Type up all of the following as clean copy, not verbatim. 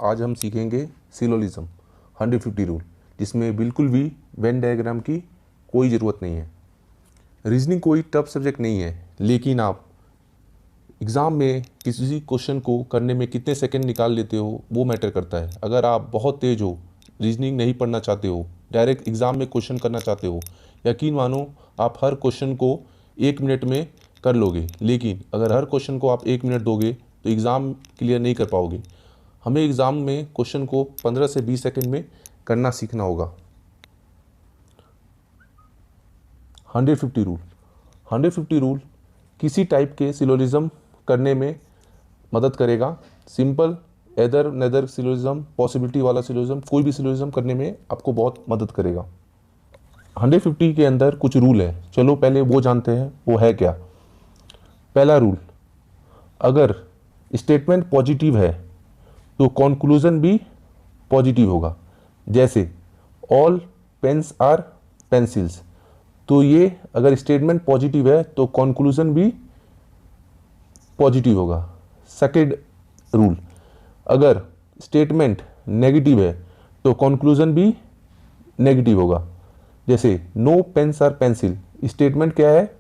आज हम सीखेंगे सिलोजिज्म 150 रूल, जिसमें बिल्कुल भी वेन डायग्राम की कोई ज़रूरत नहीं है। रीजनिंग कोई टफ सब्जेक्ट नहीं है, लेकिन आप एग्ज़ाम में किसी क्वेश्चन को करने में कितने सेकंड निकाल लेते हो वो मैटर करता है। अगर आप बहुत तेज़ हो, रीजनिंग नहीं पढ़ना चाहते हो, डायरेक्ट एग्ज़ाम में क्वेश्चन करना चाहते हो, यकीन मानो आप हर क्वेश्चन को 1 मिनट में कर लोगे। लेकिन अगर हर क्वेश्चन को आप 1 मिनट दोगे तो एग्ज़ाम क्लियर नहीं कर पाओगे। हमें एग्ज़ाम में क्वेश्चन को 15 से 20 सेकंड में करना सीखना होगा। 150 रूल किसी टाइप के सिलोजिज्म करने में मदद करेगा। Simple, either neither syllogism, possibility वाला सिलोजिज्म, कोई भी सिलोजिज्म करने में आपको बहुत मदद करेगा। 150 के अंदर कुछ रूल है, चलो पहले वो जानते हैं वो है क्या। पहला रूल, अगर स्टेटमेंट पॉजिटिव है तो कंक्लूजन भी पॉजिटिव होगा। जैसे ऑल पेन्स आर पेंसिल्स, तो ये अगर स्टेटमेंट पॉजिटिव है तो कंक्लूजन भी पॉजिटिव होगा। सेकंड रूल, अगर स्टेटमेंट नेगेटिव है तो कंक्लूजन भी नेगेटिव होगा। जैसे no pens are pencil, statement क्या है,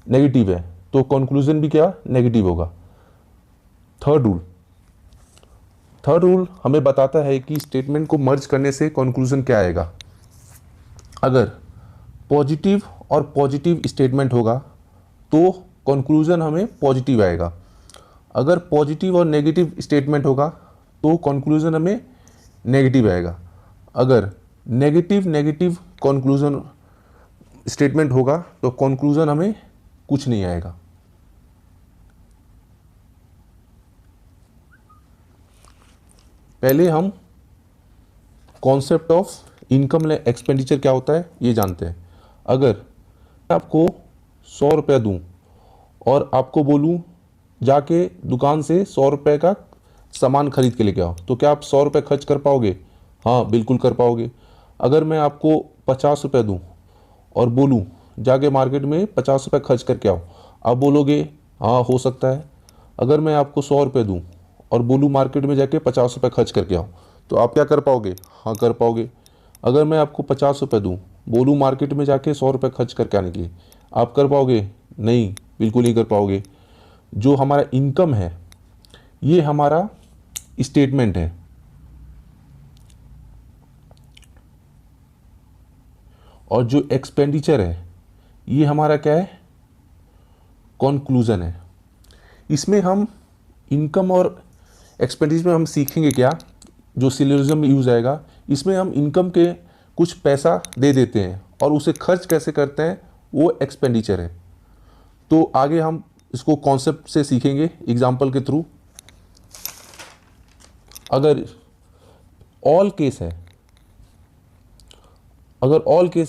नेगेटिव है, तो कंक्लूजन भी क्या, नेगेटिव होगा। थर्ड रूल हमें बताता है कि स्टेटमेंट को मर्ज करने से कंक्लूजन क्या आएगा। अगर पॉजिटिव और पॉजिटिव स्टेटमेंट होगा तो कंक्लूजन हमें पॉजिटिव आएगा। अगर पॉजिटिव और नेगेटिव स्टेटमेंट होगा तो कंक्लूजन हमें नेगेटिव आएगा। अगर नेगेटिव कंक्लूजन स्टेटमेंट होगा तो कंक्लूजन हमें कुछ नहीं आएगा। पहले हम कॉन्सेप्ट ऑफ इनकम एक्सपेंडिचर क्या होता है ये जानते हैं। अगर आपको 100 रुपया दूँ और आपको बोलूँ जाके दुकान से 100 रुपये का सामान खरीद के लेके आओ, तो क्या आप 100 रुपये खर्च कर पाओगे? हाँ, बिल्कुल कर पाओगे। अगर मैं आपको 50 रुपये दूँ और बोलूँ जाके मार्केट में 50 रुपये खर्च करके आओ, आप बोलोगे हाँ हो सकता है। अगर मैं आपको 100 रुपये दूँ और बोलूँ मार्केट में जाके 50 रुपये खर्च करके आओ, तो आप क्या कर पाओगे? हाँ कर पाओगे। अगर मैं आपको 50 रुपये दूँ, बोलूँ मार्केट में जाके 100 रुपये खर्च करके आने के लिए, आप कर पाओगे? नहीं, बिल्कुल नहीं कर पाओगे। जो हमारा इनकम है ये हमारा स्टेटमेंट है, और जो एक्सपेंडिचर है ये हमारा क्या है, कंक्लूजन है। इसमें हम इनकम और एक्सपेंडिचर में हम सीखेंगे क्या, जो सिलोजिज्म में यूज़ आएगा। इसमें हम इनकम के कुछ पैसा दे देते हैं और उसे खर्च कैसे करते हैं वो एक्सपेंडिचर है। तो आगे हम इसको कॉन्सेप्ट से सीखेंगे एग्जाम्पल के थ्रू। अगर ऑल केस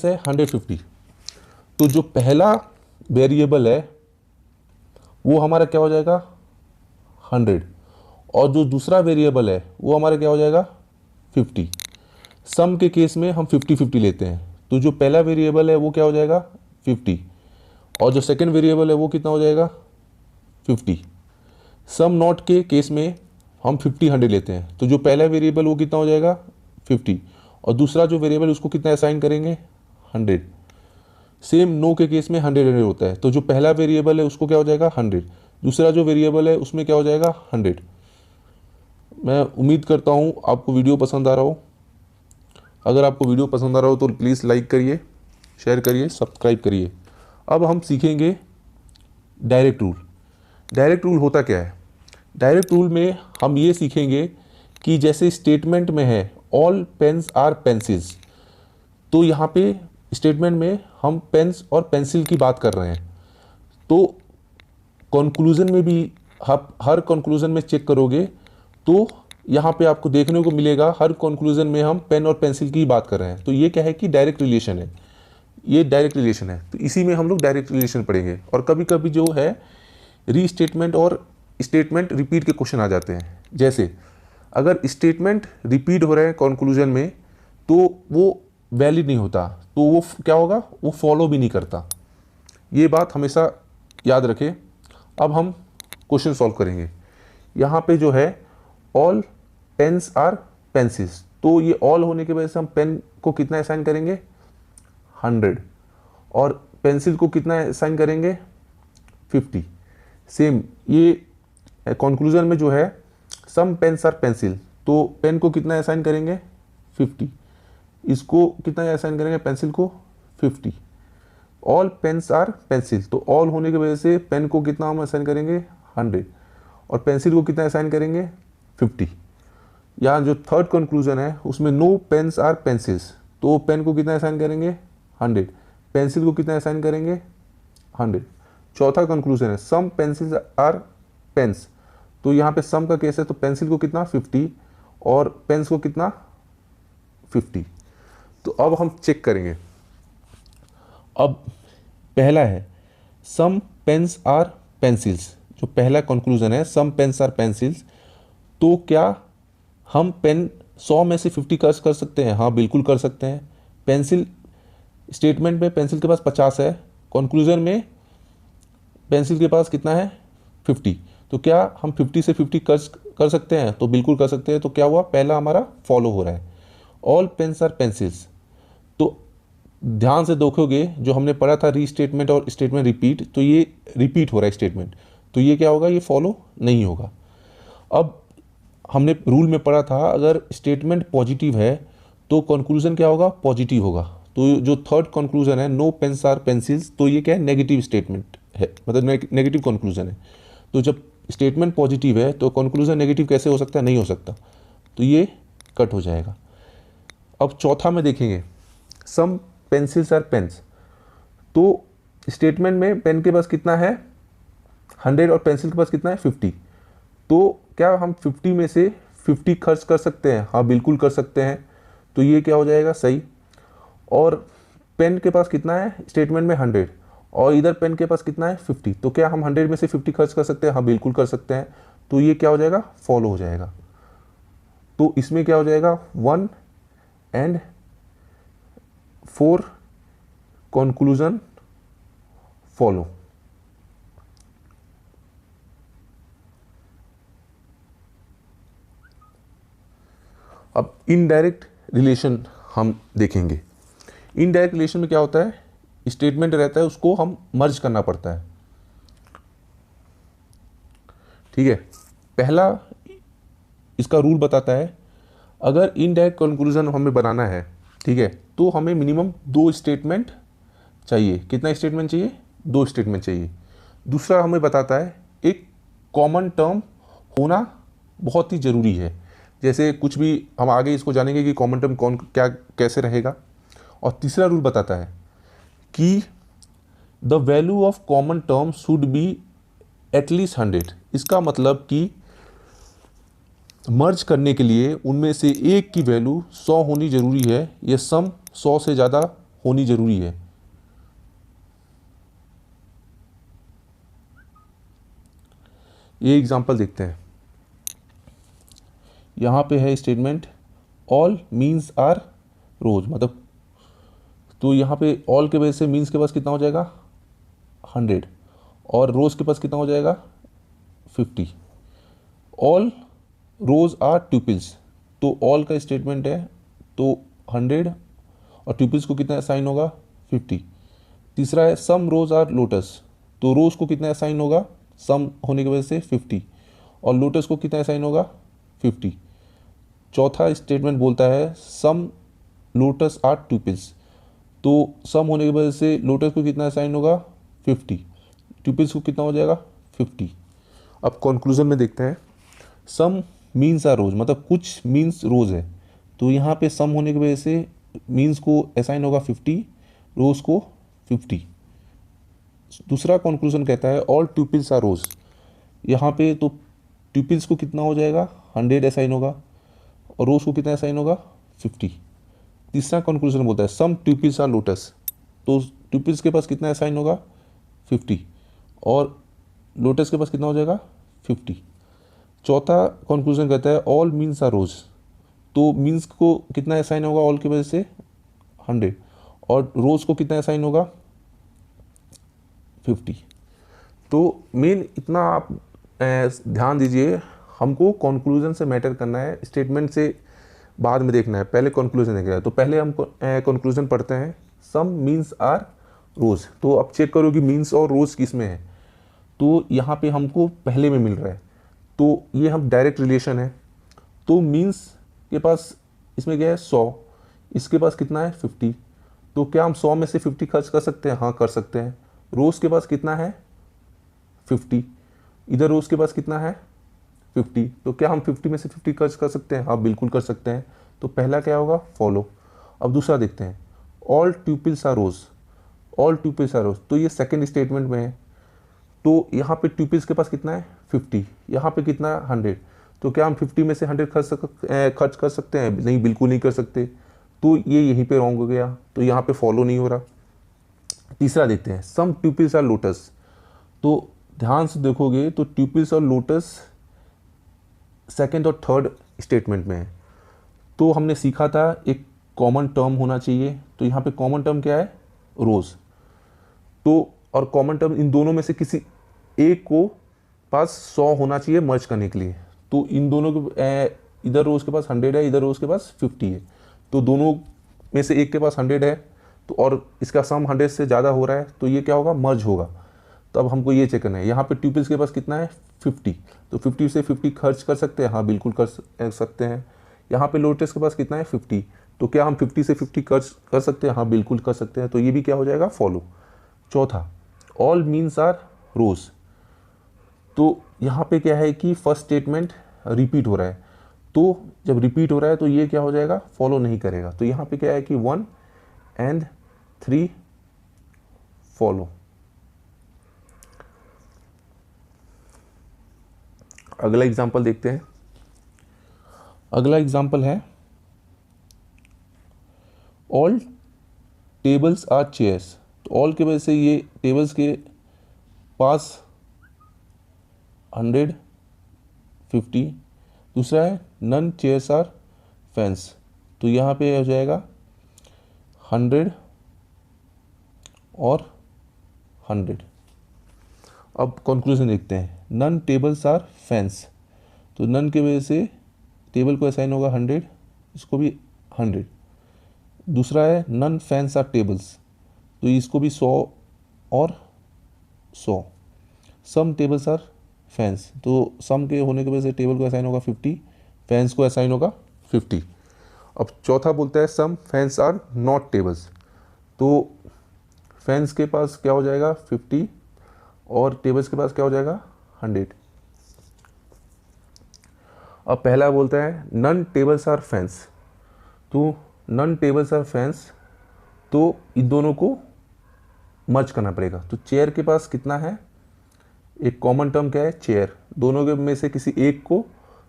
है 150, तो जो पहला वेरिएबल है वो हमारा क्या हो जाएगा, 100, और जो दूसरा वेरिएबल है वो हमारा क्या हो जाएगा, 50। सम के केस में हम 50-50 लेते हैं, तो जो पहला वेरिएबल है वो क्या हो जाएगा, 50, और जो सेकंड वेरिएबल है वो कितना हो जाएगा, 50। सम नॉट के केस में हम 50-100 लेते हैं, तो जो पहला वेरिएबल वो कितना हो जाएगा, 50, और दूसरा जो वेरिएबल उसको कितना असाइन करेंगे, 100। सेम नो के केस में 100 होता है, तो जो पहला वेरिएबल है उसको क्या हो जाएगा, 100, दूसरा जो वेरिएबल है उसमें क्या हो जाएगा, 100। मैं उम्मीद करता हूँ आपको वीडियो पसंद आ रहा हो। अगर आपको वीडियो पसंद आ रहा हो तो प्लीज़ लाइक करिए, शेयर करिए, सब्सक्राइब करिए। अब हम सीखेंगे डायरेक्ट रूल। डायरेक्ट रूल होता क्या है? डायरेक्ट रूल में हम ये सीखेंगे कि जैसे स्टेटमेंट में है ऑल पेन्स आर पेंसिल्स, तो यहाँ पे स्टेटमेंट में हम पेन्स और पेंसिल की बात कर रहे हैं। तो कंक्लूजन में भी आप हर कंक्लूजन में चेक करोगे तो यहाँ पे आपको देखने को मिलेगा हर कंक्लूजन में हम पेन और पेंसिल की बात कर रहे हैं। तो ये क्या है कि डायरेक्ट रिलेशन है, ये डायरेक्ट रिलेशन है। तो इसी में हम लोग डायरेक्ट रिलेशन पढ़ेंगे। और कभी कभी जो है रीस्टेटमेंट और स्टेटमेंट रिपीट के क्वेश्चन आ जाते हैं। जैसे अगर स्टेटमेंट रिपीट हो रहे हैं कंक्लूजन में तो वो वैलिड नहीं होता, तो वो क्या होगा, वो फॉलो भी नहीं करता। ये बात हमेशा याद रखें। अब हम क्वेश्चन सॉल्व करेंगे। यहाँ पे जो है ऑल पेन्स आर पेंसिल्स, तो ये ऑल होने की वजह से हम पेन को कितना असाइन करेंगे 100 और पेंसिल को कितना असाइन करेंगे 50। सेम ये कंक्लूजन में जो है सम पेन्स आर पेंसिल, तो पेन को कितना असाइन करेंगे 50, इसको कितना असाइन करेंगे पेंसिल को 50। ऑल पेन्स आर पेंसिल, तो ऑल होने की वजह से पेन को कितना हम असाइन करेंगे 100 और पेंसिल को कितना असाइन करेंगे 50। यहाँ जो थर्ड कंक्लूजन है उसमें नो पेन्स आर पेंसिल्स, तो पेन को कितना असाइन करेंगे 100, पेंसिल को कितना असाइन करेंगे 100। चौथा कंक्लूजन है सम पेंसिल्स आर पेन्स, तो यहाँ पे सम का केस है तो पेंसिल को कितना 50 और पेन्स को कितना 50। तो अब हम चेक करेंगे। अब पहला है सम पेन्स आर पेंसिल्स, जो पहला कंक्लूजन है सम पेन्स आर पेंसिल्स, तो क्या हम पेन 100 में से 50 खर्च कर सकते हैं? हाँ बिल्कुल कर सकते हैं। पेंसिल स्टेटमेंट में पेंसिल के पास 50 है, कंक्लूजन में पेंसिल के पास कितना है 50, तो क्या हम 50 से 50 खर्च कर सकते हैं? तो बिल्कुल कर सकते हैं। तो क्या हुआ, पहला हमारा फॉलो हो रहा है। ऑल पेन्स आर पेंसिल्स, तो ध्यान से देखोगे जो हमने पढ़ा था रीस्टेटमेंट और स्टेटमेंट रिपीट, तो ये रिपीट हो रहा है स्टेटमेंट, तो ये क्या होगा, ये फॉलो नहीं होगा। अब हमने रूल में पढ़ा था अगर स्टेटमेंट पॉजिटिव है तो कंक्लूजन क्या होगा, पॉजिटिव होगा। तो जो थर्ड कंक्लूजन है नो पेन्स आर पेंसिल्स, तो ये क्या है, नेगेटिव स्टेटमेंट है, मतलब नेगेटिव कंक्लूजन है। तो जब स्टेटमेंट पॉजिटिव है तो कंक्लूजन नेगेटिव कैसे हो सकता है, नहीं हो सकता, तो ये कट हो जाएगा। अब चौथा में देखेंगे सम पेंसिल्स आर पेन्स, तो स्टेटमेंट में पेन के पास कितना है 100 और पेंसिल के पास कितना है 50, तो क्या हम 50 में से 50 खर्च कर सकते हैं? हाँ बिल्कुल कर सकते हैं। तो ये क्या हो जाएगा, सही। और पेन के पास कितना है स्टेटमेंट में 100 और इधर पेन के पास कितना है 50, तो क्या हम 100 में से 50 खर्च कर सकते हैं? हाँ बिल्कुल कर सकते हैं। तो ये क्या हो जाएगा, फॉलो हो जाएगा। तो इसमें क्या हो जाएगा 1 एंड 4 कंक्लूजन फॉलो। अब इनडायरेक्ट रिलेशन हम देखेंगे। इनडायरेक्ट रिलेशन में क्या होता है, स्टेटमेंट रहता है उसको हम मर्ज करना पड़ता है, ठीक है। पहला इसका रूल बताता है अगर इनडायरेक्ट कंक्लूजन हमें बनाना है, ठीक है, तो हमें मिनिमम 2 स्टेटमेंट चाहिए। कितना स्टेटमेंट चाहिए, 2 स्टेटमेंट चाहिए। दूसरा हमें बताता है एक कॉमन टर्म होना बहुत ही ज़रूरी है। जैसे कुछ भी हम आगे इसको जानेंगे कि कॉमन टर्म कौन क्या कैसे रहेगा। और तीसरा रूल बताता है कि the value of common term should be at least 100। इसका मतलब कि मर्ज करने के लिए उनमें से एक की वैल्यू 100 होनी ज़रूरी है, यह सम 100 से ज़्यादा होनी ज़रूरी है। ये एग्जांपल देखते हैं। यहाँ पे है स्टेटमेंट ऑल मीन्स आर रोज, मतलब तो यहाँ पे ऑल के वजह से मीन्स के पास कितना हो जाएगा 100 और रोज के पास कितना हो जाएगा 50। ऑल रोज आर ट्यूपिल्स, तो ऑल का स्टेटमेंट है तो 100 और ट्यूपिल्स को कितना असाइन होगा 50। तीसरा है सम रोज आर लोटस, तो रोज को कितना असाइन होगा, सम होने की वजह से 50 और लोटस को कितना असाइन होगा 50। चौथा स्टेटमेंट बोलता है सम लोटस आर ट्यूपिल्स, तो सम होने की वजह से लोटस को कितना असाइन होगा 50, ट्यूपिल्स को कितना हो जाएगा 50। अब कंक्लूजन में देखते हैं सम मीन्स आर रोज, मतलब कुछ मीन्स रोज है, तो यहाँ पे सम होने की वजह से मीन्स को असाइन होगा 50, रोज को 50। दूसरा कंक्लूजन कहता है ऑल ट्यूपिल्स आर रोज, यहाँ पे तो ट्यूपिल्स को कितना हो जाएगा 100 असाइन होगा और रोज को कितना असाइन होगा 50। तीसरा कंक्लूजन बोलता है सम ट्यूपिल्स आर लोटस, तो ट्यूपिल्स के पास कितना असाइन होगा 50 और लोटस के पास कितना हो जाएगा 50। चौथा कंक्लूजन कहता है ऑल मीन्स आर रोज, तो मीन्स को कितना असाइन होगा ऑल की वजह से 100 और रोज को कितना असाइन होगा 50। तो मेन इतना आप ध्यान दीजिए, हमको कंक्लूजन से मैटर करना है, स्टेटमेंट से बाद में देखना है, पहले कंक्लूजन देखना है। तो पहले हम कंक्लूजन पढ़ते हैं। सम मीन्स आर रोज़। तो अब चेक करो कि मीन्स और रोज़ किस में है। तो यहाँ पे हमको पहले में मिल रहा है, तो ये हम डायरेक्ट रिलेशन है। तो मीन्स के पास इसमें क्या है 100, इसके पास कितना है 50। तो क्या हम 100 में से 50 खर्च कर सकते हैं? हाँ कर सकते हैं। रोज़ के पास कितना है 50, इधर रोज़ के पास कितना है 50। तो क्या हम 50 में से 50 खर्च कर सकते हैं? हाँ बिल्कुल कर सकते हैं। तो पहला क्या होगा फॉलो। अब दूसरा देखते हैं, all tuples are rows. All tuples are rows, तो ये सेकेंड स्टेटमेंट में है। तो यहाँ पे ट्यूपिल्स के पास कितना है 50, यहाँ पे कितना है 100। तो क्या हम 50 में से 100 खर्च कर सकते हैं? नहीं, बिल्कुल नहीं कर सकते। तो ये यहीं पे रॉन्ग हो गया, तो यहाँ पे फॉलो नहीं हो रहा। तीसरा देखते हैं, सम ट्यूपिल्स आर लोटस। तो ध्यान से देखोगे तो ट्यूपिल्स और लोटस सेकेंड और थर्ड स्टेटमेंट में है। तो हमने सीखा था एक कॉमन टर्म होना चाहिए। तो यहाँ पे कॉमन टर्म क्या है रोज़। तो और कॉमन टर्म इन दोनों में से किसी एक को पास 100 होना चाहिए मर्ज करने के लिए। तो इन दोनों के इधर रोज़ के पास 100 है, इधर रोज़ के पास 50 है। तो दोनों में से एक के पास 100 है, तो और इसका सम 100 से ज़्यादा हो रहा है, तो ये क्या होगा मर्ज होगा। तो अब हमको ये चेक करना है, यहाँ पे ट्यूपिल्स के पास कितना है 50। तो 50 से 50 खर्च कर सकते हैं? हाँ बिल्कुल कर सकते हैं। यहाँ पे लोटस के पास कितना है 50। तो क्या हम 50 से 50 खर्च कर सकते हैं? हाँ बिल्कुल कर सकते हैं। तो ये भी क्या हो जाएगा फॉलो। चौथा, ऑल मीन्स आर रोज़। तो यहाँ पे क्या है कि फर्स्ट स्टेटमेंट रिपीट हो रहा है। तो जब रिपीट हो रहा है तो ये क्या हो जाएगा फॉलो नहीं करेगा। तो यहाँ पे क्या है कि 1 and 3 फॉलो। अगला एग्जाम्पल देखते हैं। अगला एग्जाम्पल है ऑल टेबल्स आर चेयर्स। तो ऑल के वजह से ये टेबल्स के पास 100 50। दूसरा है नन चेयर्स आर फैंस। तो यहाँ पे हो जाएगा 100 और 100। अब कंक्लूजन देखते हैं, नन टेबल्स आर फैंस। तो नन के वजह से टेबल को असाइन होगा 100, इसको भी 100। दूसरा है नन फैंस आर टेबल्स, तो इसको भी 100 और 100। सम टेबल्स आर फैंस, तो सम के होने की वजह से टेबल को असाइन होगा 50, फैंस को असाइन होगा 50। अब चौथा बोलता है सम फैंस आर नॉट टेबल्स। तो फैंस के पास क्या हो जाएगा 50 और टेबल्स के पास क्या हो जाएगा 100। अब पहला बोलता है नन टेबल्स आर फैंस। तो नन टेबल्स आर फैंस, तो इन दोनों को मर्ज करना पड़ेगा। तो चेयर के पास कितना है, एक कॉमन टर्म क्या है चेयर, दोनों के में से किसी एक को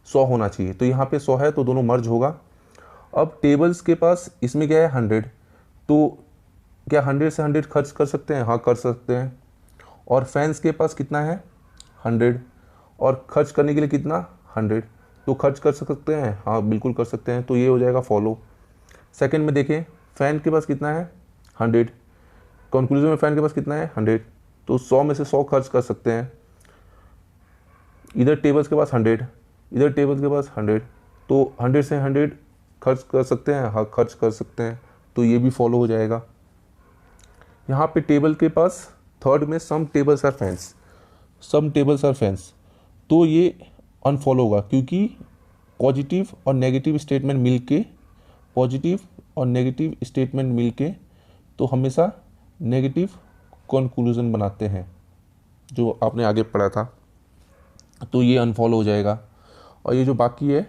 100 होना चाहिए। तो यहाँ पे 100 है तो दोनों मर्ज होगा। अब टेबल्स के पास इसमें क्या है 100। तो क्या 100 से 100 खर्च कर सकते हैं? हाँ कर सकते हैं। और फैंस के पास कितना है 100 और खर्च करने के लिए कितना 100। तो खर्च कर सकते हैं? हाँ बिल्कुल कर सकते हैं। तो ये हो जाएगा फॉलो। सेकंड में देखें, फैन के पास कितना है 100। कंक्लूजन में फैन के पास कितना है 100। तो 100 में से 100 खर्च कर सकते हैं। इधर टेबल्स के पास 100, इधर टेबल्स के पास 100। तो 100 से 100 खर्च कर सकते हैं? हाँ खर्च कर सकते हैं। तो ये भी फॉलो हो जाएगा। यहाँ पे टेबल के पास थर्ड में some tables are fans, some tables are fans, तो ये अनफॉलो होगा क्योंकि पॉजिटिव और नेगेटिव स्टेटमेंट मिलके, पॉजिटिव और नेगेटिव स्टेटमेंट मिलके तो हमेशा नेगेटिव कंक्लूजन बनाते हैं, जो आपने आगे पढ़ा था। तो ये अनफॉलो हो जाएगा। और ये जो बाकी है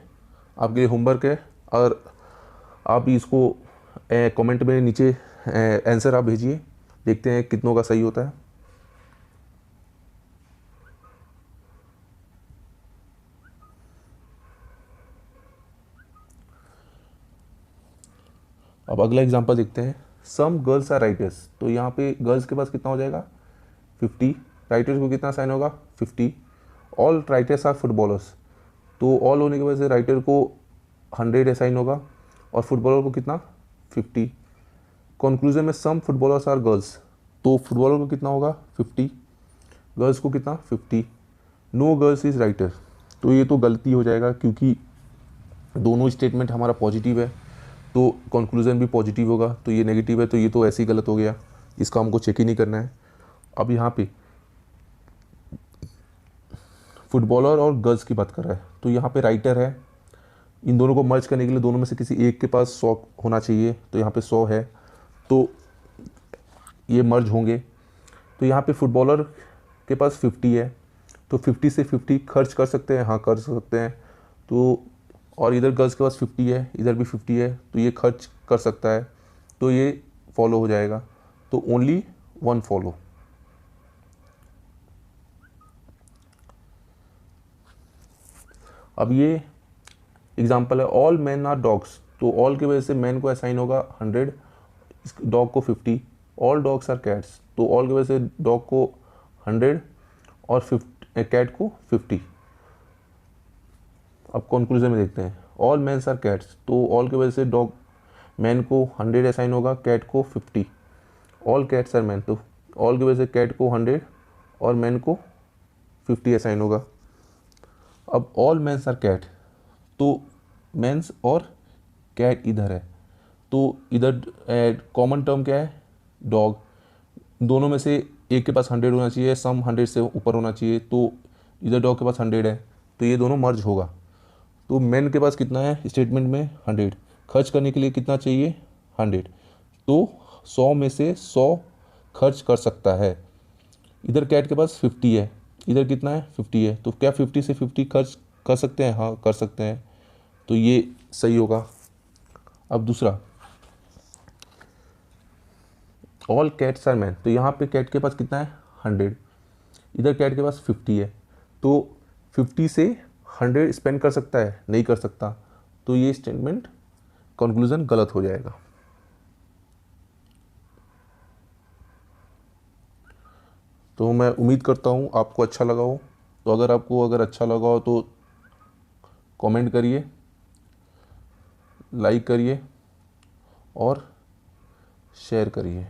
आपके लिए होमवर्क है, और आप भी इसको कमेंट में नीचे आंसर आप भेजिए, देखते हैं कितनों का सही होता है। अब अगला एग्जांपल देखते हैं, सम गर्ल्स आर राइटर्स। तो यहाँ पे गर्ल्स के पास कितना हो जाएगा 50, राइटर्स को कितना साइन होगा 50। ऑल राइटर्स आर फुटबॉलर्स, तो ऑल होने की वजह से राइटर को 100 असाइन होगा और फुटबॉलर को कितना 50। कंक्लूजन में सम फुटबॉलर्स आर गर्ल्स, तो फुटबॉलर को कितना होगा 50, गर्ल्स को कितना 50। नो गर्ल्स इज राइटर, तो ये तो गलती हो जाएगा, क्योंकि दोनों स्टेटमेंट हमारा पॉजिटिव है तो कंक्लूजन भी पॉजिटिव होगा, तो ये नेगेटिव है तो ये तो ऐसे ही गलत हो गया, इसका हमको चेक ही नहीं करना है। अब यहाँ पे फुटबॉलर और गर्ल्स की बात कर रहा है, तो यहाँ पे राइटर है, इन दोनों को मर्ज करने के लिए दोनों में से किसी एक के पास 100 होना चाहिए, तो यहाँ पे 100 है तो ये मर्ज होंगे। तो यहाँ पे फुटबॉलर के पास 50 है, तो 50 से 50 खर्च कर सकते हैं, हाँ कर सकते हैं। तो और इधर गर्ल्स के पास 50 है, इधर भी 50 है, तो ये खर्च कर सकता है, तो ये फॉलो हो जाएगा। तो ओनली वन फॉलो। अब ये एग्जाम्पल है, ऑल मैन आर डॉग्स, तो ऑल की वजह से मैन को असाइन होगा 100, डॉग को 50। ऑल डॉग्स आर कैट्स, तो ऑल की वजह से डॉग को 100 और कैट को 50। अब कंक्लूजन में देखते हैं, ऑल मैन्स आर कैट्स, तो ऑल की वजह से डॉग मैन को 100 असाइन होगा, कैट को 50। ऑल कैट्स आर मैन, तो ऑल की वजह से कैट को 100 और मैन को 50 असाइन होगा। अब ऑल मैन्स आर कैट, तो मैंस और कैट इधर है, तो इधर कॉमन टर्म क्या है, डॉग। दोनों में से एक के पास 100 होना चाहिए, सम 100 से ऊपर होना चाहिए, तो इधर डॉग के पास 100 है, तो ये दोनों मर्ज होगा। तो मैन के पास कितना है स्टेटमेंट में 100, खर्च करने के लिए कितना चाहिए 100, तो 100 में से 100 खर्च कर सकता है। इधर कैट के पास 50 है, इधर कितना है 50 है, तो क्या 50 से 50 खर्च कर सकते हैं, हाँ कर सकते हैं, तो ये सही होगा। अब दूसरा, ऑल कैट्स आर मैन, तो यहाँ पे कैट के पास कितना है 100, इधर कैट के पास 50 है, तो 50 से 100 स्पेंड कर सकता है, नहीं कर सकता, तो ये स्टेटमेंट कंक्लूजन गलत हो जाएगा। तो मैं उम्मीद करता हूँ आपको अच्छा लगा हो, तो अगर अच्छा लगा हो तो कमेंट करिए, लाइक करिए और शेयर करिए।